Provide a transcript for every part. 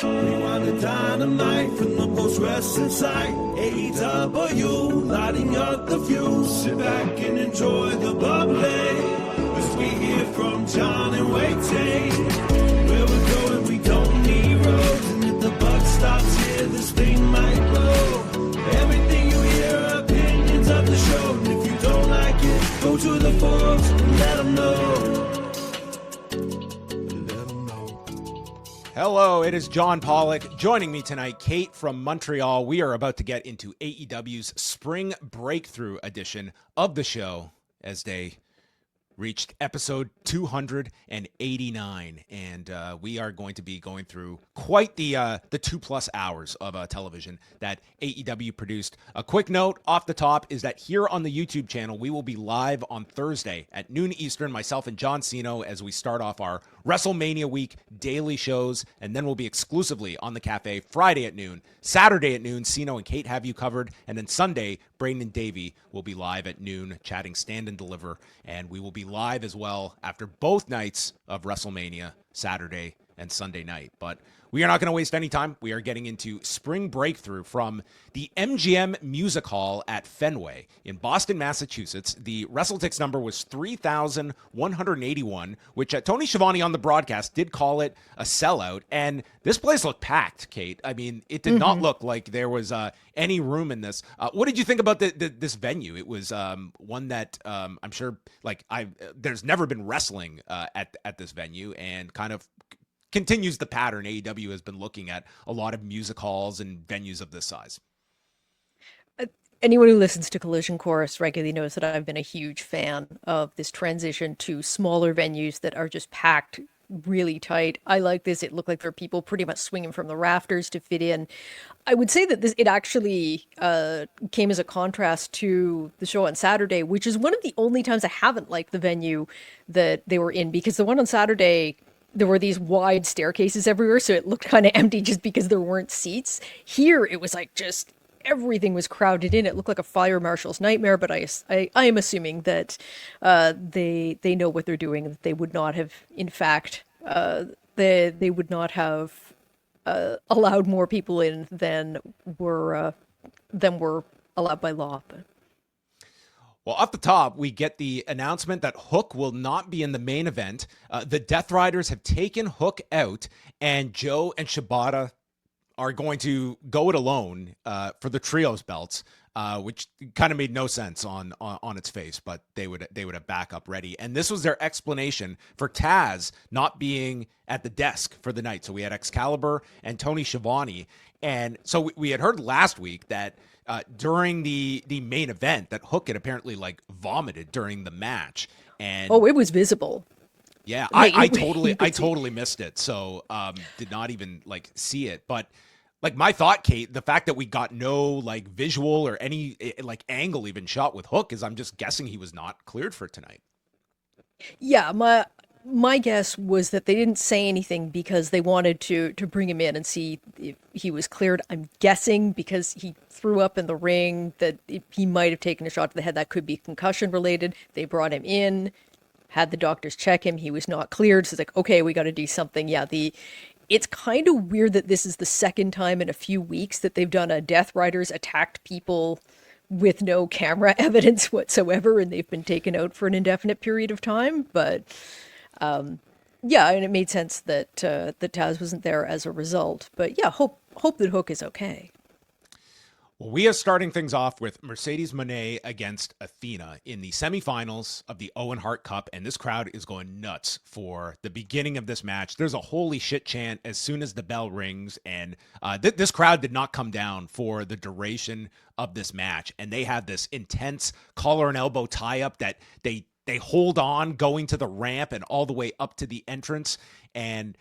Rewind the dynamite from the post-wrestling site. AEW, lighting up the fuse. Sit back and enjoy the bubbly. As we hear from John and Waiting. Where we're going, we don't need roads. And if the buck stops here, this thing might blow. Everything you hear are opinions of the show. And if you don't like it, go to the forums and let them know. Hello, it is John Pollock. Joining me tonight, Kate from Montreal. We are about to get into AEW's Spring BreakThru edition of the show as they reached episode 289, and we are going to be going through quite the 2+ hours of television that AEW produced. A quick note off the top is that here on the YouTube channel, we will be live on Thursday at noon Eastern, myself and John Cena, as we start off our WrestleMania week daily shows, and then we'll be exclusively on the cafe Friday at noon. Saturday at noon, Cena and Kate have you covered, and then Sunday, Braden and Davey will be live at noon, chatting Stand and Deliver, and we will be live as well after both nights of WrestleMania, Saturday and Sunday night. But we are not going to waste any time. We are getting into Spring BreakThru from the MGM Music Hall at Fenway in Boston, Massachusetts. The WrestleTix number was 3,181, which Tony Schiavone on the broadcast did call it a sellout. And this place looked packed, Kate. I mean, it did not look like there was any room in this. What did you think about this venue? It was one that I'm sure, there's never been wrestling at this venue, and kind of continues the pattern AEW has been looking at a lot of music halls and venues of this size. Anyone who listens to Collision Course regularly knows that I've been a huge fan of this transition to smaller venues that are just packed really tight. I like this. It looked like there are people pretty much swinging from the rafters to fit in. I would say that it actually came as a contrast to the show on Saturday, which is one of the only times I haven't liked the venue that they were in, because the one on Saturday, there were these wide staircases everywhere, so it looked kind of empty just because there weren't seats. Here, it was like just everything was crowded in. It looked like a fire marshal's nightmare, but I am assuming that they know what they're doing, and that they would not have, in fact, they would not have allowed more people in than were allowed by law. But. Well, off the top, we get the announcement that Hook will not be in the main event. The Death Riders have taken Hook out, and Joe and Shibata are going to go it alone for the Trios belts, which kind of made no sense on its face, but they would have backup ready. And this was their explanation for Taz not being at the desk for the night. So we had Excalibur and Tony Schiavone. And so we had heard last week that during the main event that Hook had apparently vomited during the match. And it was visible. Yeah, I totally missed it. So did not even see it. But my thought, Kate, the fact that we got no visual or any angle even shot with Hook is I'm just guessing he was not cleared for tonight. Yeah, my guess was that they didn't say anything because they wanted to bring him in and see if he was cleared. I'm guessing because he threw up in the ring that he might have taken a shot to the head that could be concussion related. They brought him in, had the doctors check him. He was not cleared. So it's okay, we got to do something. Yeah, it's kind of weird that this is the second time in a few weeks that they've done a Death Riders attacked people with no camera evidence whatsoever, and they've been taken out for an indefinite period of time. But yeah, and it made sense that Taz wasn't there as a result. But yeah, hope that Hook is okay. Well, we are starting things off with Mercedes Moné against Athena in the semifinals of the Owen Hart Cup, and this crowd is going nuts for the beginning of this match. There's a holy shit chant as soon as the bell rings, and this crowd did not come down for the duration of this match, and they have this intense collar and elbow tie-up that they hold on going to the ramp and all the way up to the entrance, and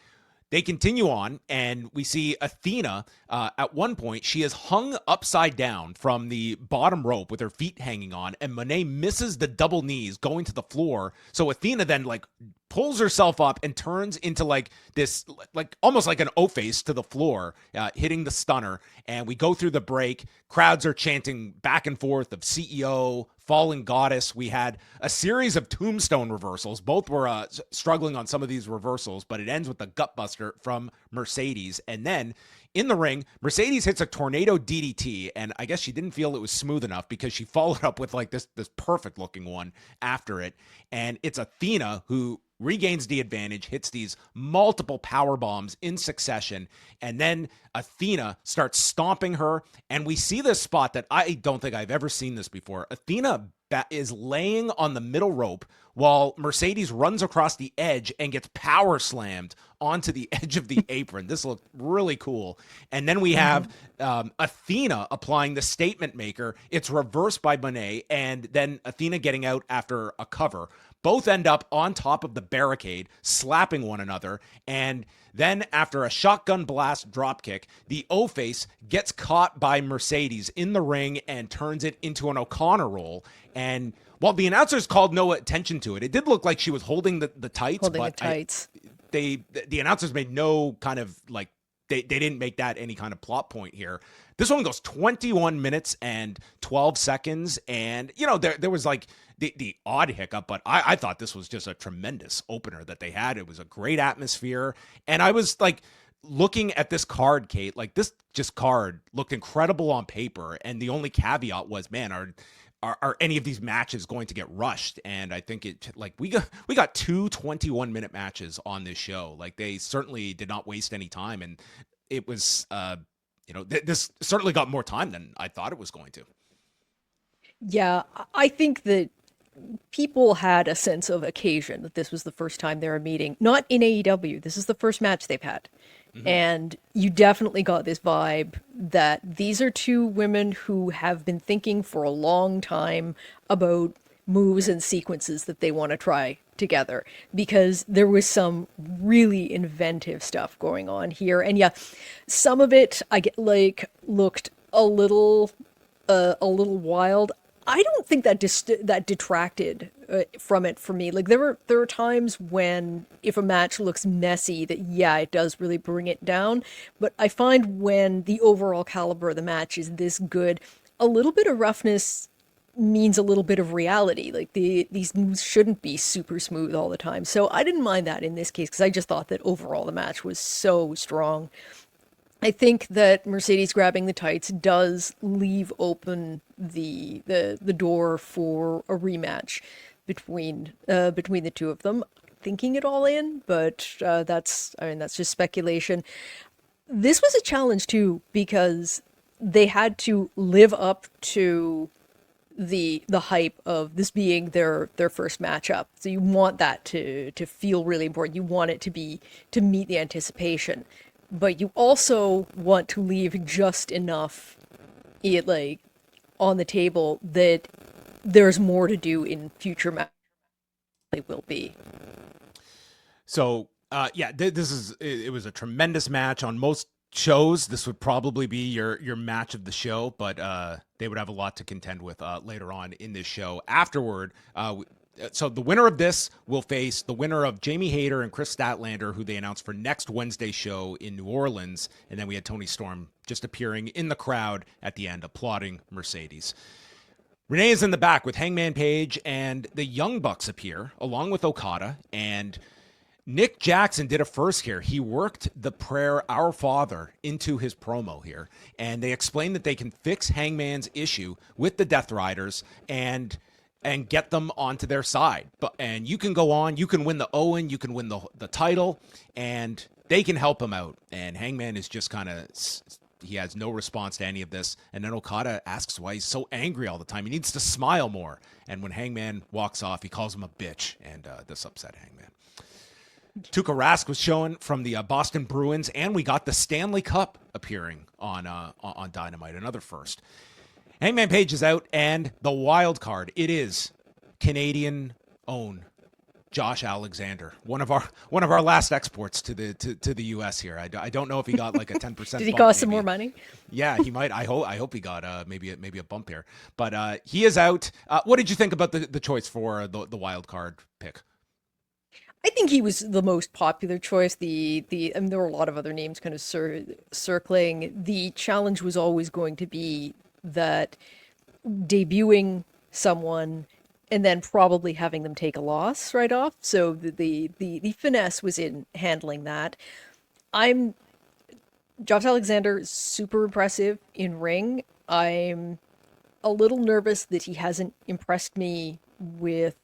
they continue on, and we see Athena, at one point, she is hung upside down from the bottom rope with her feet hanging on, and Moné misses the double knees going to the floor. So Athena then, pulls herself up and turns into, this, almost like an O-face to the floor, hitting the stunner. And we go through the break. Crowds are chanting back and forth of CEO, Fallen Goddess. We had a series of tombstone reversals. Both were struggling on some of these reversals, but it ends with the gutbuster from Mercedes. And then in the ring, Mercedes hits a tornado DDT, and I guess she didn't feel it was smooth enough because she followed up with like this perfect looking one after it. And it's Athena who regains the advantage, hits these multiple power bombs in succession, and then Athena starts stomping her. And we see this spot that I don't think I've ever seen this before. Athena is laying on the middle rope while Mercedes runs across the edge and gets power slammed onto the edge of the apron. This looked really cool. And then we have Athena applying the statement maker. It's reversed by Moné, and then Athena getting out after a cover. Both end up on top of the barricade, slapping one another. And then after a shotgun blast dropkick, the O-Face gets caught by Mercedes in the ring and turns it into an O'Connor roll. And while the announcers called no attention to it, it did look like she was holding the tights. The announcers made no kind of like, they didn't make that any kind of plot point here. This one goes 21 minutes and 12 seconds. And, you know, there was like the odd hiccup, but I thought this was just a tremendous opener that they had. It was a great atmosphere. And I was like looking at this card, Kate, like this just card looked incredible on paper. And the only caveat was, man, are any of these matches going to get rushed? And I think we got two 21-minute matches on this show. Like they certainly did not waste any time. And it was, this certainly got more time than I thought it was going to. Yeah, I think that people had a sense of occasion that this was the first time they were meeting. Not in AEW. This is the first match they've had. Mm-hmm. And you definitely got this vibe that these are two women who have been thinking for a long time about moves and sequences that they want to try together, because there was some really inventive stuff going on here. And yeah, some of it looked a little wild. I don't think that that detracted from it for me. Like there are times when if a match looks messy, that yeah, it does really bring it down. But I find when the overall caliber of the match is this good, a little bit of roughness means a little bit of reality. Like these moves shouldn't be super smooth all the time. So I didn't mind that in this case, because I just thought that overall the match was so strong. I think that Mercedes grabbing the tights does leave open the door for a rematch between the two of them. Thinking it all in, but that's just speculation. This was a challenge too, because they had to live up to the hype of this being their first matchup. So you want that to feel really important. You want it to meet the anticipation. But you also want to leave just enough on the table that there's more to do in future matches. They will be. So, it was a tremendous match. On most shows, this would probably be your match of the show, but they would have a lot to contend with later on in this show. Afterward, so the winner of this will face the winner of Jamie Hayter and Chris Statlander, who they announced for next Wednesday's show in New Orleans. And then we had Tony Storm just appearing in the crowd at the end, applauding Mercedes. Renee is in the back with Hangman Page, and the Young Bucks appear along with Okada. And Nick Jackson did a first here. He worked the prayer Our Father into his promo here. And they explained that they can fix Hangman's issue with the Death Riders and get them onto their side. And you can go on, you can win the Owen, you can win the title, and they can help him out. And Hangman is just kind of, he has no response to any of this. And then Okada asks why he's so angry all the time. He needs to smile more. And when Hangman walks off, he calls him a bitch, and this upset Hangman. Tuukka Rask was shown from the Boston Bruins, and we got the Stanley Cup appearing on Dynamite, another first. Hangman Page is out, and the wild card, it is Canadian own Josh Alexander, one of our last exports to the U.S. here. I don't know if he got like a 10%. Did he cost some more money? Yeah, he might. I hope he got maybe a bump here. But he is out. What did you think about the choice for the wild card pick? I think he was the most popular choice. There were a lot of other names kind of circling. The challenge was always going to be that debuting someone and then probably having them take a loss right off. So the finesse was in handling that. I'm Josh Alexander is super impressive in ring. I'm a little nervous that he hasn't impressed me with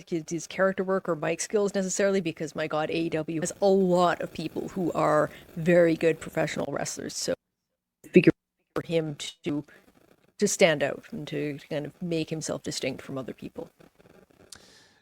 his character work or mic skills necessarily, because my God, AEW has a lot of people who are very good professional wrestlers. So figure for him to stand out and to kind of make himself distinct from other people.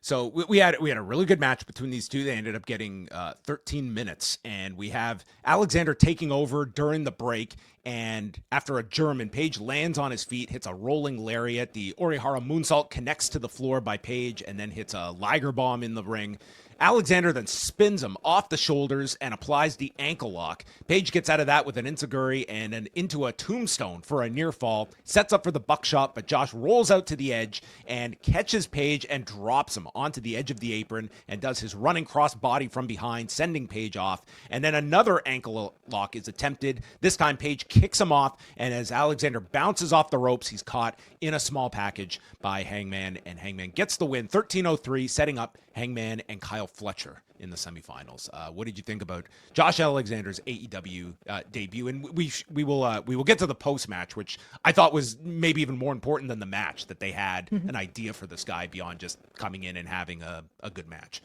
So we had a really good match between these two. They ended up getting 13 minutes, and we have Alexander taking over during the break. And after a German, Page lands on his feet, hits a rolling lariat. The Orihara moonsault connects to the floor by Page, and then hits a Liger bomb in the ring. Alexander then spins him off the shoulders and applies the ankle lock. Page gets out of that with an enziguri and into a tombstone for a near fall. Sets up for the buckshot, but Josh rolls out to the edge and catches Page and drops him onto the edge of the apron and does his running cross body from behind, sending Page off. And then another ankle lock is attempted. This time Page kicks him off, and as Alexander bounces off the ropes, he's caught in a small package by Hangman, and Hangman gets the win. 13:03, setting up Hangman and Kyle Fletcher in the semifinals. What did you think about Josh Alexander's AEW debut? And we will get to the post match, which I thought was maybe even more important than the match, that they had an idea for this guy beyond just coming in and having a good match.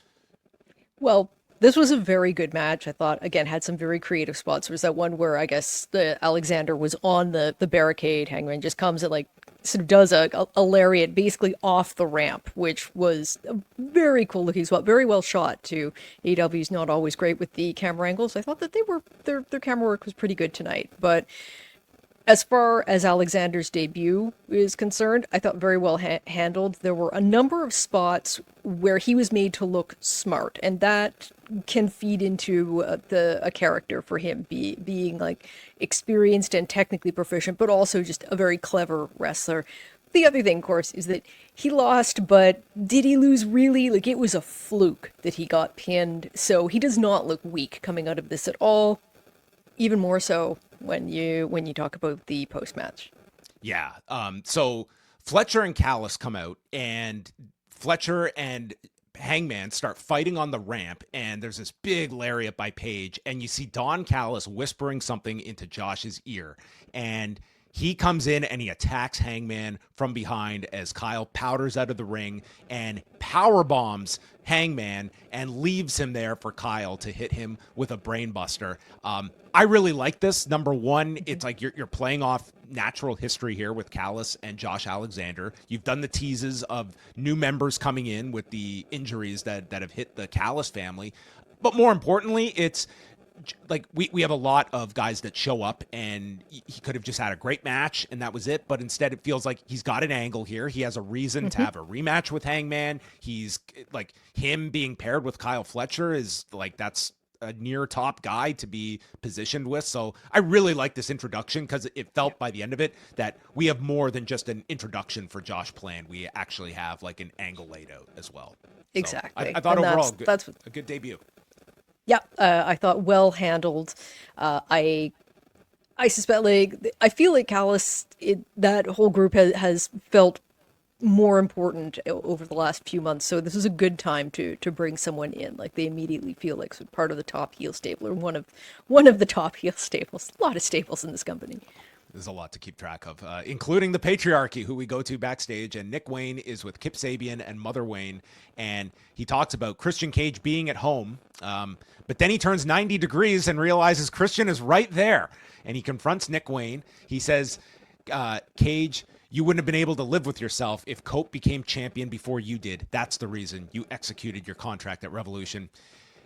Well, this was a very good match. I thought, again, had some very creative spots. There was that one where I guess the Alexander was on the barricade. Hangman just comes and sort of does a lariat basically off the ramp, which was a very cool looking spot, very well shot too. AEW's not always great with the camera angles. I thought that their camera work was pretty good tonight. But as far as Alexander's debut is concerned, I thought very well handled. There were a number of spots where he was made to look smart, and that can feed into a character for him, being like experienced and technically proficient, but also just a very clever wrestler. The other thing, of course, is that he lost, but did he lose really? Like, it was a fluke that he got pinned, so he does not look weak coming out of this at all. Even more so when you talk about the post-match. Yeah. So Fletcher and Callis come out, and Fletcher and Hangman start fighting on the ramp, and there's this big lariat by Page, and you see Don Callis whispering something into Josh's ear, and he comes in and he attacks Hangman from behind as Kyle powders out of the ring and power bombs Hangman and leaves him there for Kyle to hit him with a brainbuster. I really like this. Number one, it's like you're playing off natural history here with Callis and Josh Alexander. You've done the teases of new members coming in with the injuries that have hit the Callis family. But more importantly, it's like we have a lot of guys that show up and he could have just had a great match and that was it. But instead it feels like he's got an angle here. He has a reason to have a rematch with Hangman. He's like, him being paired with Kyle Fletcher is like, that's a near top guy to be positioned with. So I really like this introduction because it felt by the end of it that we have more than just an introduction for Josh planned. We actually have like an angle laid out as well. Exactly. So I thought and overall a good debut. Yeah, I thought well handled. I suspect, I feel like Callis, that whole group has felt more important over the last few months. So this is a good time to bring someone in. Like, they immediately feel like part of the top heel stable, or one of the top heel stables. A lot of stables in this company. There's a lot to keep track of, including the patriarchy, who we go to backstage. And Nick Wayne is with Kip Sabian and Mother Wayne. And he talks about Christian Cage being at home. But then he turns 90 degrees and realizes Christian is right there. And he confronts Nick Wayne. He says, Cage, you wouldn't have been able to live with yourself if Cope became champion before you did. That's the reason you executed your contract at Revolution.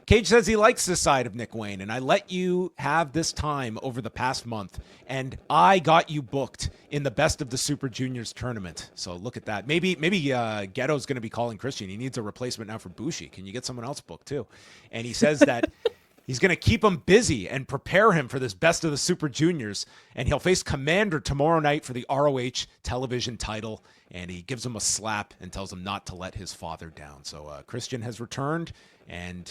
Cage says he likes this side of Nick Wayne, and I let you have this time over the past month, and I got you booked in the Best of the Super Juniors tournament. So look at that. Maybe Ghetto's going to be calling Christian. He needs a replacement now for Bushi. Can you get someone else booked too? And he says that he's going to keep him busy and prepare him for this Best of the Super Juniors, and he'll face Commander tomorrow night for the ROH television title. And he gives him a slap and tells him not to let his father down. So Christian has returned, and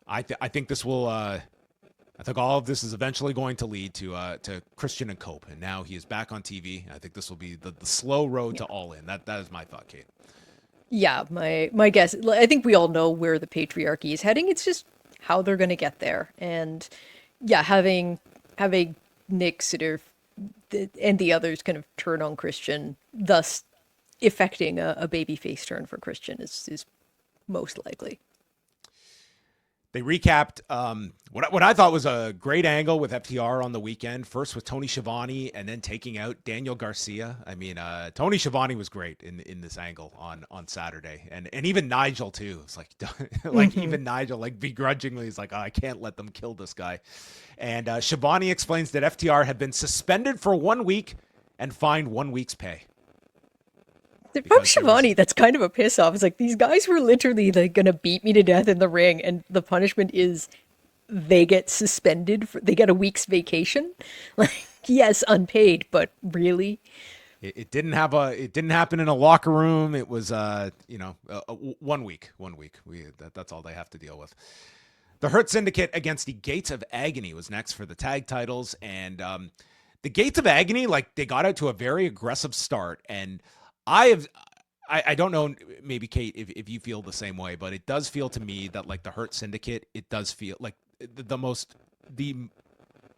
I think this will I think all of this is eventually going to lead to Christian and Cope, and now he is back on TV. I think this will be the slow road to All In. That is my thought, Kate. Yeah, my guess. I think we all know where the patriarchy is heading. It's just how they're going to get there. And yeah, having Nick sort of and the others kind of turn on Christian, thus effecting a babyface turn for Christian is most likely. They recapped what I thought was a great angle with FTR on the weekend. First with Tony Schiavone and then taking out Daniel Garcia. I mean, Tony Schiavone was great in this angle on Saturday. And even Nigel, too. It's like, even Nigel, like, begrudgingly is like, oh, I can't let them kill this guy. And Schiavone explains that FTR had been suspended for 1 week and fined 1 week's pay. From Schiavone, that's kind of a piss off. It's like, these guys were literally like gonna beat me to death in the ring, and the punishment is they get suspended. They get a week's vacation. Like, yes, unpaid, but really, it didn't happen in a locker room. It was 1 week. That's all they have to deal with. The Hurt Syndicate against the Gates of Agony was next for the tag titles, and the Gates of Agony, like, they got out to a very aggressive start, and I don't know, maybe Kate, if you feel the same way, but it does feel to me that, like, the Hurt Syndicate, it does feel like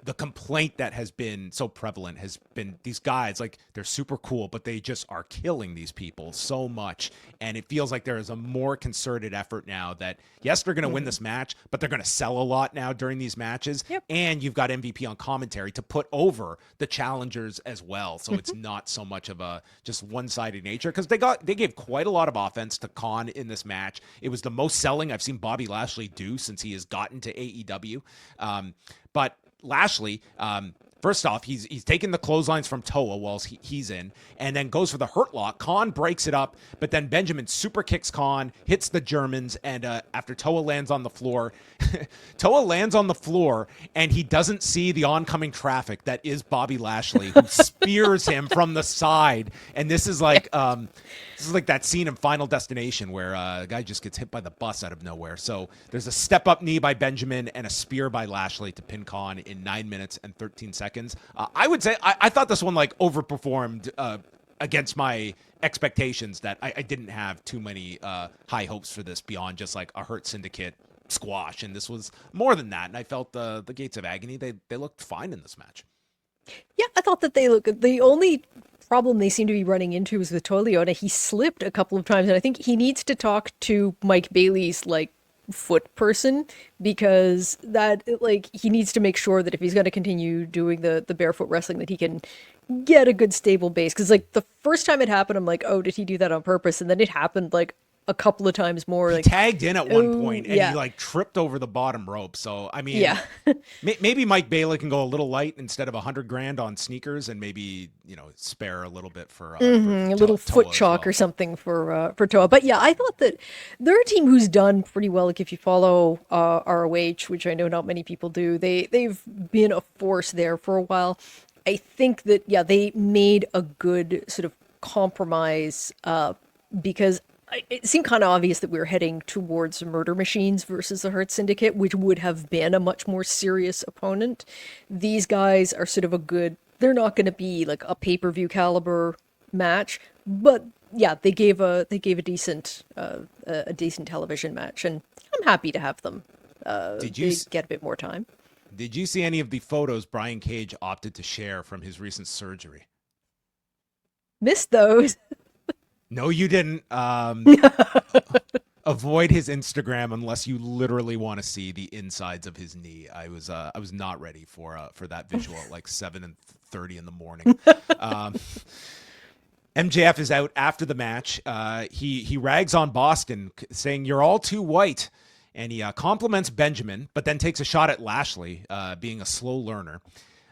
the complaint that has been so prevalent has been these guys, like, they're super cool, but they just are killing these people so much. And it feels like there is a more concerted effort now that, yes, they're going to win this match, but they're going to sell a lot now during these matches. Yep. And you've got MVP on commentary to put over the challengers as well. So it's not so much of a just one-sided nature, because they gave quite a lot of offense to Khan in this match. It was the most selling I've seen Bobby Lashley do since he has gotten to AEW. But Lashley, first off, he's taking the clotheslines from Toa while he's in, and then goes for the hurt lock. Khan breaks it up, but then Benjamin super kicks Khan, hits the Germans, and after Toa lands on the floor, and he doesn't see the oncoming traffic that is Bobby Lashley, who spears him from the side. And this is like that scene in Final Destination where a guy just gets hit by the bus out of nowhere. So there's a step-up knee by Benjamin and a spear by Lashley to pin Khan in 9 minutes and 13 seconds. I would say I thought this one, like, overperformed against my expectations, that I didn't have too many high hopes for this beyond just like a Hurt Syndicate squash. And this was more than that. And I felt the Gates of Agony, they looked fine in this match. Yeah, I thought that they looked. The only problem they seem to be running into is with Toledo. He slipped a couple of times, and I think he needs to talk to Mike Bailey's, like, foot person, because that, like, he needs to make sure that if he's going to continue doing the barefoot wrestling, that he can get a good stable base. Because, like, the first time it happened, I'm like, oh, did he do that on purpose? And then it happened, like, a couple of times more. He tagged in at one point, and he, like, tripped over the bottom rope. So I mean, maybe Mike Bailey can go a little light instead of $100,000 on sneakers, and maybe, spare a little bit for a little foot chalk or something for Toa. But yeah, I thought that they're a team who's done pretty well. Like, if you follow ROH, which I know not many people do, they've been a force there for a while. I think that they made a good sort of compromise because it seemed kind of obvious that we were heading towards Murder Machines versus the Hurt Syndicate, which would have been a much more serious opponent. These guys are sort of they're not going to be like a pay-per-view caliber match, but yeah, they gave a decent television match, and I'm happy to have them get a bit more time. Did you see any of the photos Brian Cage opted to share from his recent surgery? Missed those. No, you didn't. Avoid his Instagram unless you literally want to see the insides of his knee. I was not ready for that visual at like 7:30 in the morning. MJF is out after the match. He rags on Boston, saying, "You're all too white," and he compliments Benjamin, but then takes a shot at Lashley, being a slow learner.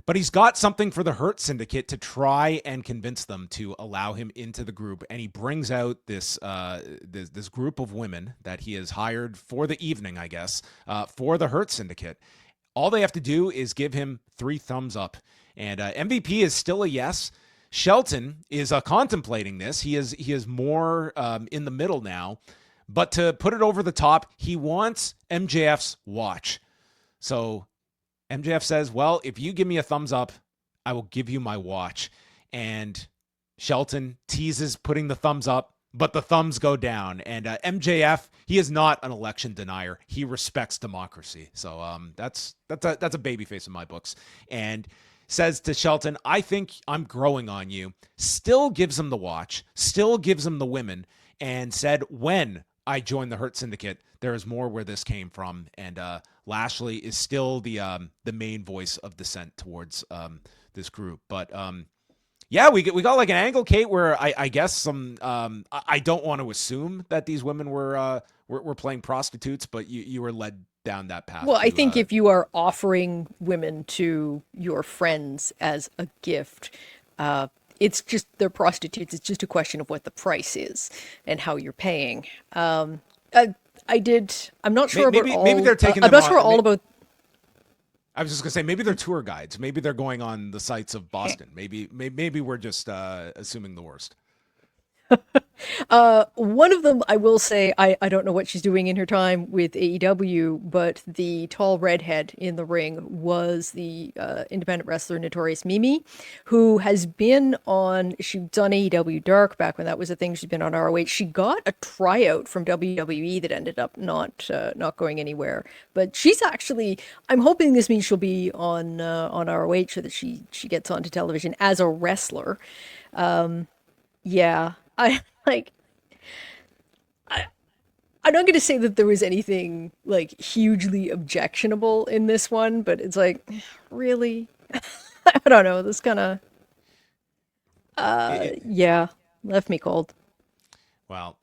But he's got something for the Hurt Syndicate to try and convince them to allow him into the group. And he brings out this group of women that he has hired for the evening, I guess, for the Hurt Syndicate. All they have to do is give him 3 thumbs up. And MVP is still a yes. Shelton is contemplating this. He is more in the middle now. But to put it over the top, he wants MJF's watch. So MJF says, well, if you give me a thumbs up, I will give you my watch. And Shelton teases putting the thumbs up, but the thumbs go down. And MJF, he is not an election denier. He respects democracy. So that's a babyface in my books. And says to Shelton, I think I'm growing on you. Still gives him the watch, still gives him the women, and said, when I joined the Hurt Syndicate, there is more where this came from. And Lashley is still the main voice of dissent towards this group. But yeah, we got like an angle, Kate, where I guess some I don't want to assume that these women were playing prostitutes, but you were led down that path. Well, I think if you are offering women to your friends as a gift, it's just they're prostitutes. It's just a question of what the price is and how you're paying. I'm not sure about all. Maybe they're taking. I'm not sure all about. I was just gonna say maybe they're tour guides. Maybe they're going on the sites of Boston. Maybe we're just assuming the worst. One of them, I will say, I don't know what she's doing in her time with AEW, but the tall redhead in the ring was the independent wrestler Notorious Mimi, who has been on, she's on AEW Dark back when that was a thing. She's been on ROH. She got a tryout from WWE that ended up not going anywhere. But she's actually, I'm hoping this means she'll be on ROH so that she gets onto television as a wrestler. Yeah. I'm not going to say that there was anything like hugely objectionable in this one, but it's like, really? I don't know. This kind of, yeah, left me cold. Well,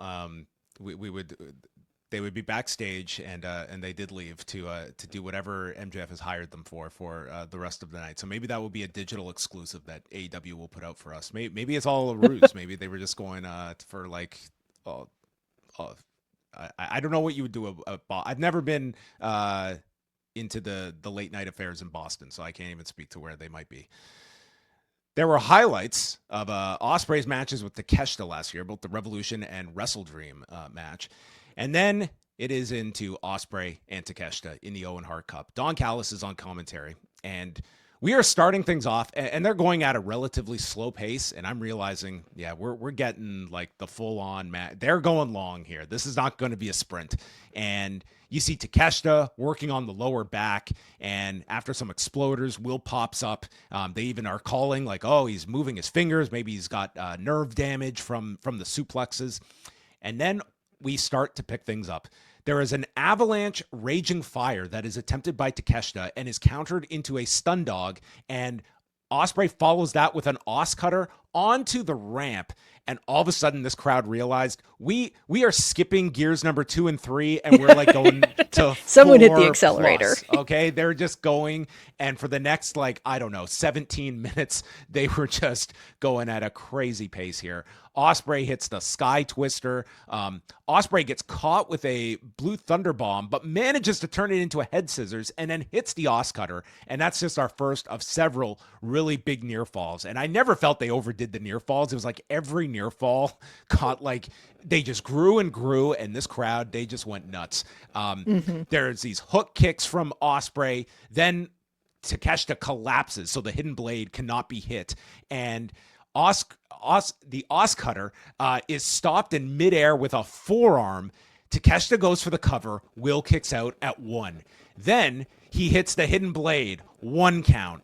they would be backstage, and they did leave to do whatever MJF has hired them for the rest of the night. So maybe that will be a digital exclusive that AEW will put out for us. Maybe it's all a ruse. Maybe they were just going for like, I don't know what you would do. I've never been into the late night affairs in Boston, so I can't even speak to where they might be. There were highlights of Ospreay's matches with Takeshita last year, both the Revolution and Wrestle Dream match. And then it is into Ospreay and Takeshita in the Owen Hart Cup. Don Callis is on commentary, and we are starting things off, and they're going at a relatively slow pace, and I'm realizing, yeah, we're getting like the full-on match. They're going long here. This is not going to be a sprint. And you see Takeshita working on the lower back, and after some exploders, Will pops up. They even are calling like, oh, he's moving his fingers. Maybe he's got nerve damage from the suplexes. And then we start to pick things up. There is an avalanche raging fire that is attempted by Takeshita and is countered into a stun dog, and Ospreay follows that with an os cutter onto the ramp. And all of a sudden this crowd realized we are skipping gears number 2 and 3, and we're like going to someone hit the accelerator. Okay, they're just going, and for the next 17 minutes they were just going at a crazy pace here. Ospreay hits the Sky Twister. Ospreay gets caught with a Blue Thunder Bomb, but manages to turn it into a head scissors and then hits the Os Cutter. And that's just our first of several really big near falls. And I never felt they overdid the near falls. It was like every near fall caught they just grew and grew, and this crowd, they just went nuts. There's these hook kicks from Ospreay. Then Takeshita collapses, so the hidden blade cannot be hit. And the Os Cutter is stopped in midair with a forearm. Takeshita goes for the cover. Will kicks out at 1. Then he hits the hidden blade. 1 count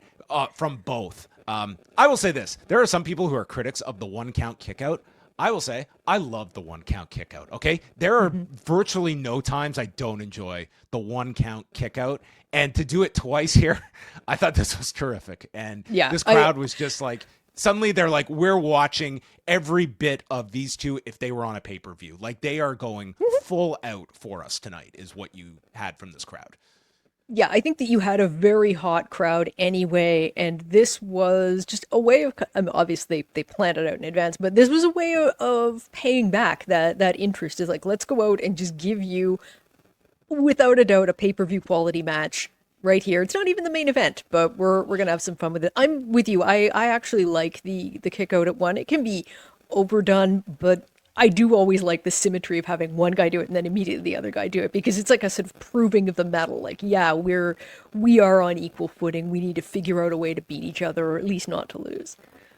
from both. I will say this. There are some people who are critics of the 1 count kick out. I will say I love the 1 count kick out. Okay. There are virtually no times I don't enjoy the 1 count kick out. And to do it twice here, I thought this was terrific. And this crowd was just like, suddenly they're like, we're watching every bit of these two if they were on a pay-per-view. Like, they are going full out for us tonight is what you had from this crowd. Yeah, I think that you had a very hot crowd anyway, and this was just a way of, obviously they planned it out in advance, but this was a way of paying back that interest. Is like, let's go out and just give you, without a doubt, a pay-per-view quality match right here. It's not even the main event, but we're gonna have some fun with it. I'm with you. I actually like the kick out at 1. It can be overdone, but I do always like the symmetry of having one guy do it and then immediately the other guy do it, because it's like a sort of proving of the mettle. Like, yeah, we are on equal footing. We need to figure out a way to beat each other, or at least not to lose.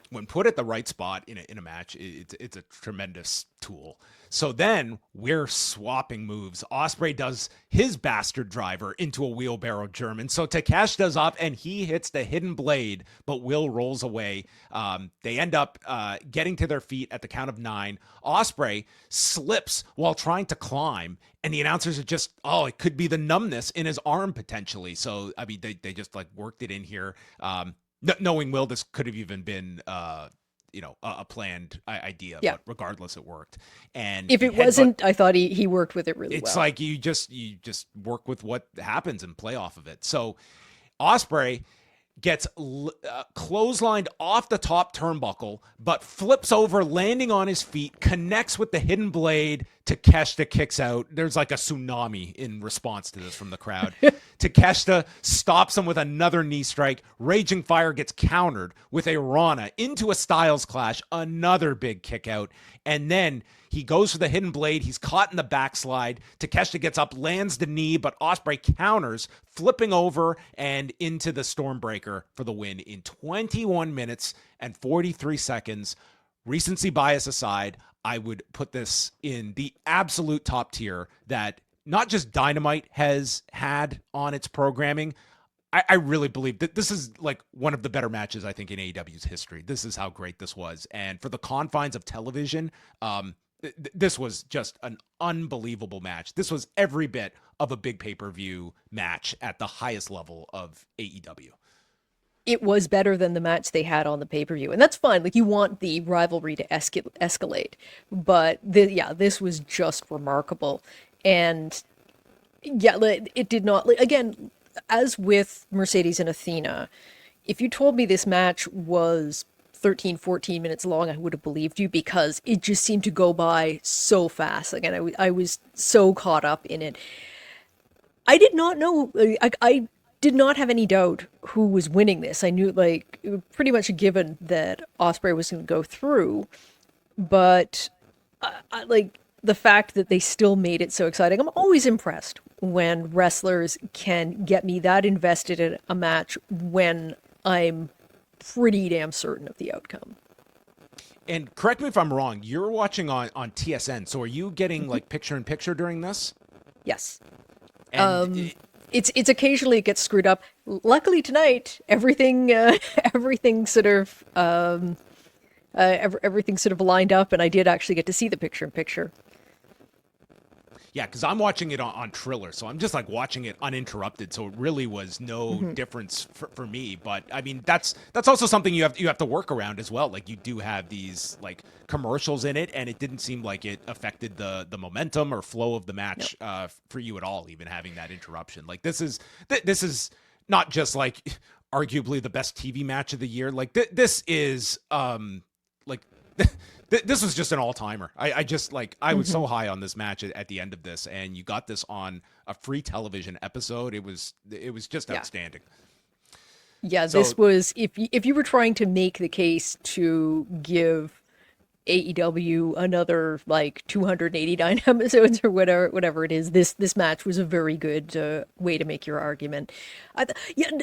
When put at the right spot in a match, it's a tremendous tool. So then we're swapping moves. Ospreay does his bastard driver into a wheelbarrow German. So Takesh does up and he hits the hidden blade, but Will rolls away. They end up getting to their feet at the count of 9. Ospreay slips while trying to climb, and the announcers are just, it could be the numbness in his arm potentially. So, I mean, they just like worked it in here. Knowing Will, this could have even been, a planned idea, but regardless, it worked. And if it wasn't, I thought he worked with it really well. It's like you just work with what happens and play off of it. So Ospreay gets clotheslined off the top turnbuckle, but flips over, landing on his feet, connects with the hidden blade. Takeshita kicks out. There's like a tsunami in response to this from the crowd. Takeshita stops him with another knee strike. Raging Fire gets countered with a Rana into a Styles Clash, another big kick out. And then he goes for the hidden blade. He's caught in the backslide. Takeshita gets up, lands the knee, but Ospreay counters, flipping over and into the Stormbreaker for the win in 21 minutes and 43 seconds. Recency bias aside, I would put this in the absolute top tier that not just Dynamite has had on its programming. I really believe that this is like one of the better matches, I think, in AEW's history. This is how great this was. And for the confines of television, this was just an unbelievable match. This was every bit of a big pay-per-view match at the highest level of AEW. It was better than the match they had on the pay-per-view. And that's fine. Like, you want the rivalry to escalate. But this was just remarkable. And yeah, it did not, again, as with Mercedes and Athena, if you told me this match was 13, 14 minutes long, I would have believed you, because it just seemed to go by so fast. Again, I was so caught up in it. I did not know, I did not have any doubt who was winning this. I knew, like, it was pretty much a given that Ospreay was going to go through, but I like the fact that they still made it so exciting. I'm always impressed when wrestlers can get me that invested in a match when I'm pretty damn certain of the outcome. And correct me if I'm wrong, you're watching on TSN, so are you getting like picture-in-picture during this? Yes. And It's occasionally it gets screwed up. Luckily tonight, everything sort of everything sort of lined up, and I did actually get to see the picture-in-picture. Yeah, because I'm watching it on Triller, so I'm just like watching it uninterrupted. So it really was no difference for me. But I mean, that's also something you have to work around as well. Like, you do have these like commercials in it, and it didn't seem like it affected the momentum or flow of the match for you at all. Even having that interruption, like this is not just like arguably the best TV match of the year. Like this is like. This was just an all-timer. I was so high on this match at the end of this, and you got this on a free television episode. It was just outstanding. Yeah, so, this was, if you were trying to make the case to give AEW another like 289 episodes or whatever it is, this match was a very good way to make your argument. I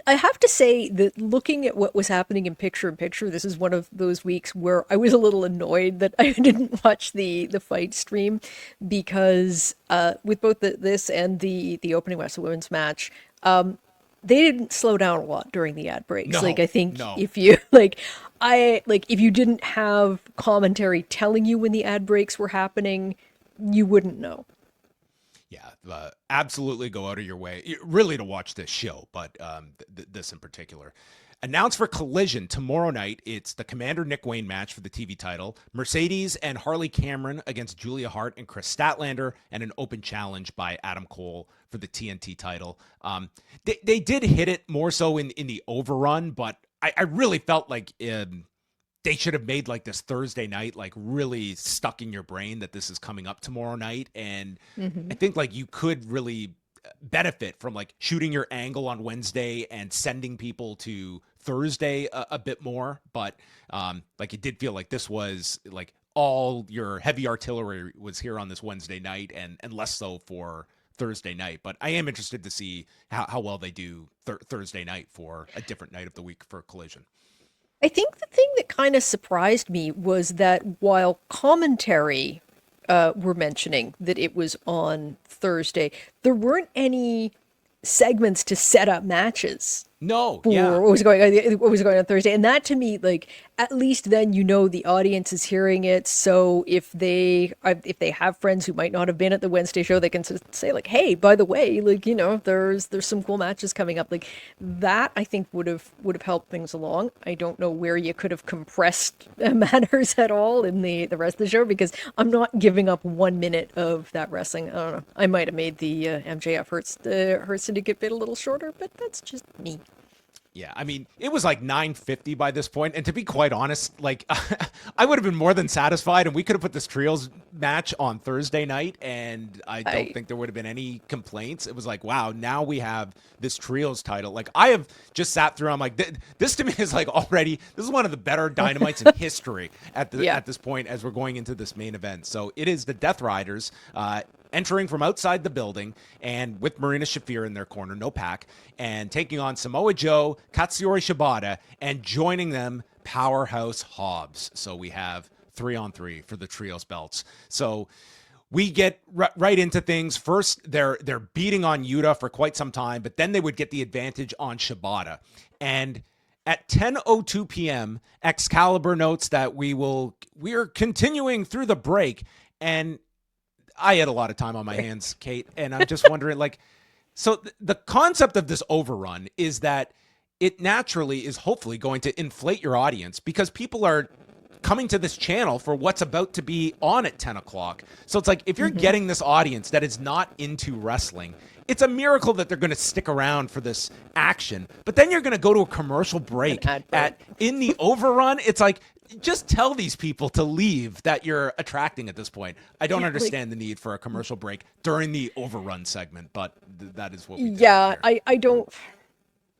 have to say that looking at what was happening in picture-in-picture, this is one of those weeks where I was a little annoyed that I didn't watch the fight stream, because with both this and the opening Wrestle Women's match, they didn't slow down a lot during the ad breaks. No, like, I think no. if you if you didn't have commentary telling you when the ad breaks were happening, you wouldn't know. Yeah, absolutely go out of your way really to watch this show, but this in particular. Announced for Collision tomorrow night, it's the Commander Nick Wayne match for the TV title, Mercedes and Harley Cameron against Julia Hart and Chris Statlander, and an open challenge by Adam Cole for the TNT title. They did hit it more so in the overrun, but I really felt like they should have made like this Thursday night, like really stuck in your brain that this is coming up tomorrow night. And I think like you could really benefit from like shooting your angle on Wednesday and sending people to Thursday a bit more. But like it did feel like this was like all your heavy artillery was here on this Wednesday night and less so for Thursday night. But I am interested to see how well they do Thursday night for a different night of the week for Collision. I think the thing that kind of surprised me was that while commentary were mentioning that it was on Thursday, there weren't any segments to set up matches. No, what was going on Thursday, and that to me, like, at least then the audience is hearing it. So if they have friends who might not have been at the Wednesday show, they can say like, "Hey, by the way, like, there's some cool matches coming up." Like that, I think would have helped things along. I don't know where you could have compressed matters at all in the rest of the show, because I'm not giving up 1 minute of that wrestling. I don't know. I might have made the MJF Hurt Syndicate bit a little shorter, but that's just me. Yeah, I mean, it was like 9:50 by this point, and to be quite honest, like, I would have been more than satisfied, and we could have put this trios match on Thursday night, and I don't think there would have been any complaints. It was like, wow, now we have this trios title. Like, I have just sat through, I'm like, this to me is like already, this is one of the better Dynamites in history at this point as we're going into this main event. So it is the Death Riders, entering from outside the building, and with Marina Shafir in their corner, no Pac, and taking on Samoa Joe, Katsuyori Shibata, and joining them, Powerhouse Hobbs. So we have 3-on-3 for the trios belts. So we get right into things. First, they're beating on Yuta for quite some time, but then they would get the advantage on Shibata. And at 10:02 p.m., Excalibur notes that we're continuing through the break, and I had a lot of time on my hands, Kate, and I'm just wondering, like, so the concept of this overrun is that it naturally is hopefully going to inflate your audience because people are coming to this channel for what's about to be on at 10 o'clock. So it's like, if you're getting this audience that is not into wrestling, it's a miracle that they're going to stick around for this action. But then you're going to go to a commercial break in the overrun. It's like, just tell these people to leave that you're attracting at this point. I don't understand the need for a commercial break during the overrun segment, but that is what we do. Yeah, I don't.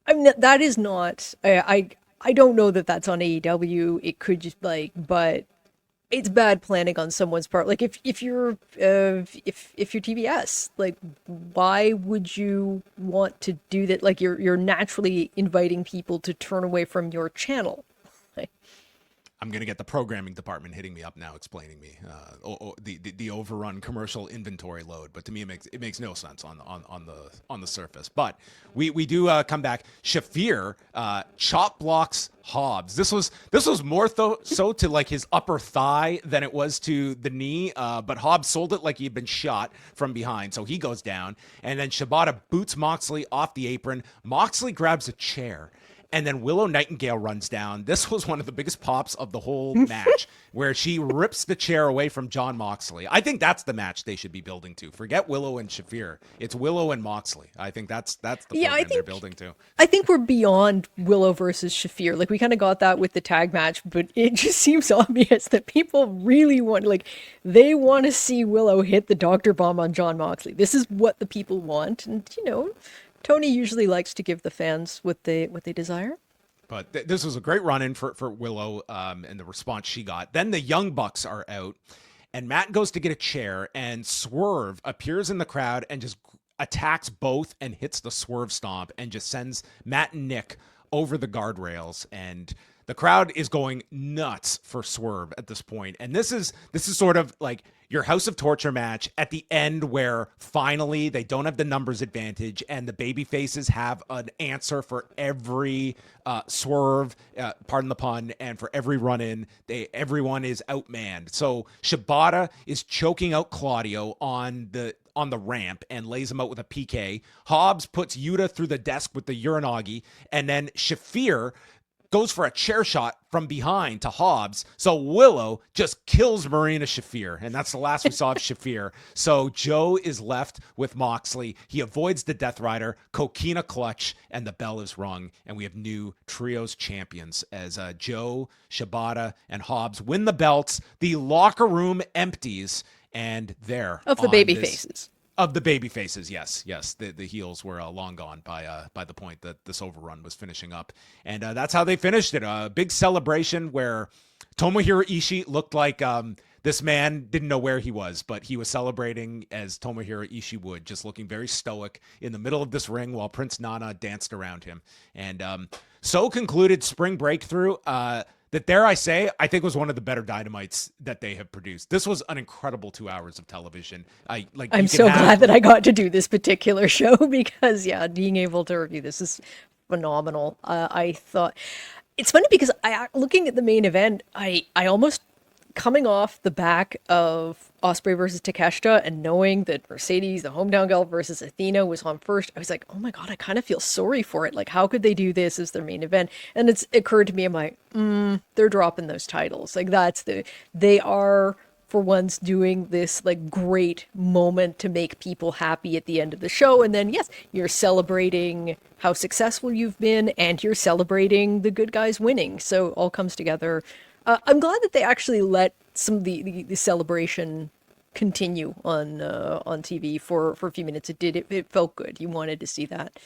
I mean, that is not. I don't know that that's on AEW. It could just but it's bad planning on someone's part. Like if you're TBS, like, why would you want to do that? Like you're naturally inviting people to turn away from your channel. I'm going to get the programming department hitting me up now, explaining me the overrun commercial inventory load. But to me, it makes no sense on the surface. But we do come back. Shafir chop blocks Hobbs. This was more so to like his upper thigh than it was to the knee. But Hobbs sold it like he had been shot from behind, so he goes down. And then Shibata boots Moxley off the apron. Moxley grabs a chair. And then Willow Nightingale runs down. This was one of the biggest pops of the whole match, where she rips the chair away from Jon Moxley. I think that's the match they should be building to. Forget Willow and Shafir. It's Willow and Moxley. I think that's the program they're building to. I think we're beyond Willow versus Shafir. Like, we kind of got that with the tag match, but it just seems obvious that people really want, like, they want to see Willow hit the Dr. Bomb on Jon Moxley. This is what the people want. And, Tony usually likes to give the fans what they desire. But this was a great run-in for Willow and the response she got. Then the Young Bucks are out, and Matt goes to get a chair, and Swerve appears in the crowd and just attacks both and hits the Swerve Stomp and just sends Matt and Nick over the guardrails. And the crowd is going nuts for Swerve at this point. And this is sort of like your House of Torture match at the end, where finally they don't have the numbers advantage and the baby faces have an answer for every swerve, pardon the pun, and for every run-in. Everyone is outmanned. So Shibata is choking out Claudio on the ramp and lays him out with a PK. Hobbs puts Yuta through the desk with the Uranagi, and then Shafir goes for a chair shot from behind to Hobbs. So Willow just kills Marina Shafir, and that's the last we saw of Shafir. So Joe is left with Moxley. He avoids the Death Rider, Coquina clutch, and the bell is rung, and we have new trios champions as Joe, Shibata, and Hobbs win the belts. The locker room empties, and they're of the baby faces. Of the baby faces, yes. The heels were long gone by the point that this overrun was finishing up. And that's how they finished it. A big celebration where Tomohiro Ishii looked like this man didn't know where he was, but he was celebrating as Tomohiro Ishii would, just looking very stoic in the middle of this ring while Prince Nana danced around him. And so concluded Spring Breakthru. That, dare I say, I think was one of the better Dynamites that they have produced. This was an incredible 2 hours of television. I'm so glad that I got to do this particular show because, being able to review this is phenomenal. I thought it's funny because looking at the main event, I almost, coming off the back of Ospreay versus Takeshita and knowing that Mercedes, the hometown gal, versus Athena was on first, I was like, oh my God, I kind of feel sorry for it. Like, how could they do this as their main event? And it's occurred to me, I'm like, they're dropping those titles. Like, they are, for once, doing this, like, great moment to make people happy at the end of the show. And then, yes, you're celebrating how successful you've been and you're celebrating the good guys winning. So all comes together. I'm glad that they actually let some of the celebration continue on TV for a few minutes. It felt good. You wanted to see that.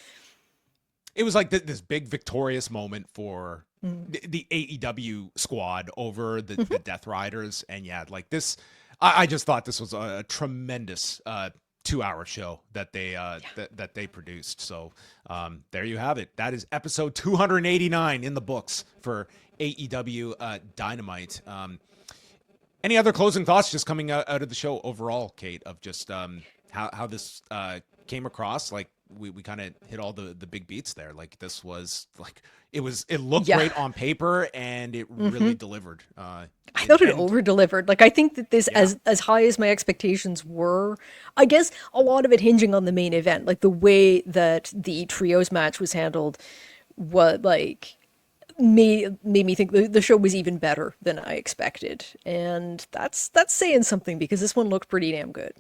It was like this big victorious moment for the AEW squad over the Death Riders. And like this, I just thought this was a tremendous 2-hour show that they produced. So there you have it. That is episode 289 in the books for AEW Dynamite. Any other closing thoughts just coming out of the show overall, Kate, of just how this came across? Like we kind of hit all the big beats there. Like this was like it looked great on paper and it really delivered. I thought it over delivered. Like I think that this, as high as my expectations were, I guess a lot of it hinging on the main event, like the way that the trios match was handled, made me think the show was even better than I expected. And that's saying something because this one looked pretty damn good.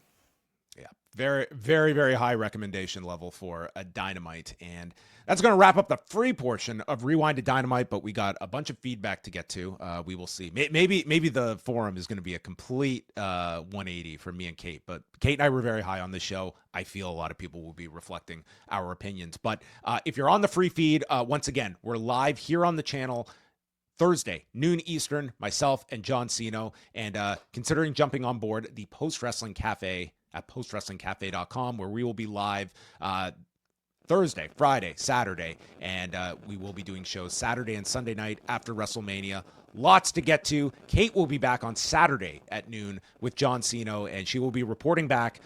Yeah, very, very, very high recommendation level for a Dynamite. And that's going to wrap up the free portion of Rewind to Dynamite, but we got a bunch of feedback to get to. We will see. Maybe the forum is going to be a complete 180 for me and Kate, but Kate and I were very high on this show. I feel a lot of people will be reflecting our opinions. But if you're on the free feed, once again, we're live here on the channel Thursday, noon Eastern, myself and John Cino, and considering jumping on board the Post Wrestling Cafe at postwrestlingcafe.com, where we will be live Thursday, Friday, Saturday, and we will be doing shows Saturday and Sunday night after WrestleMania. Lots to get to. Kate will be back on Saturday at noon with John Cino, and she will be reporting back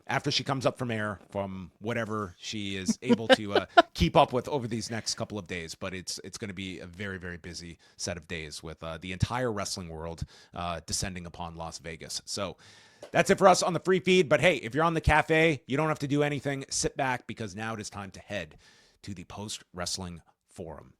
after she comes up from air from whatever she is able to keep up with over these next couple of days. But it's going to be a very, very busy set of days with the entire wrestling world descending upon Las Vegas. So that's it for us on the free feed. But hey, if you're on the cafe, you don't have to do anything. Sit back because now it is time to head to the Post Wrestling Forum.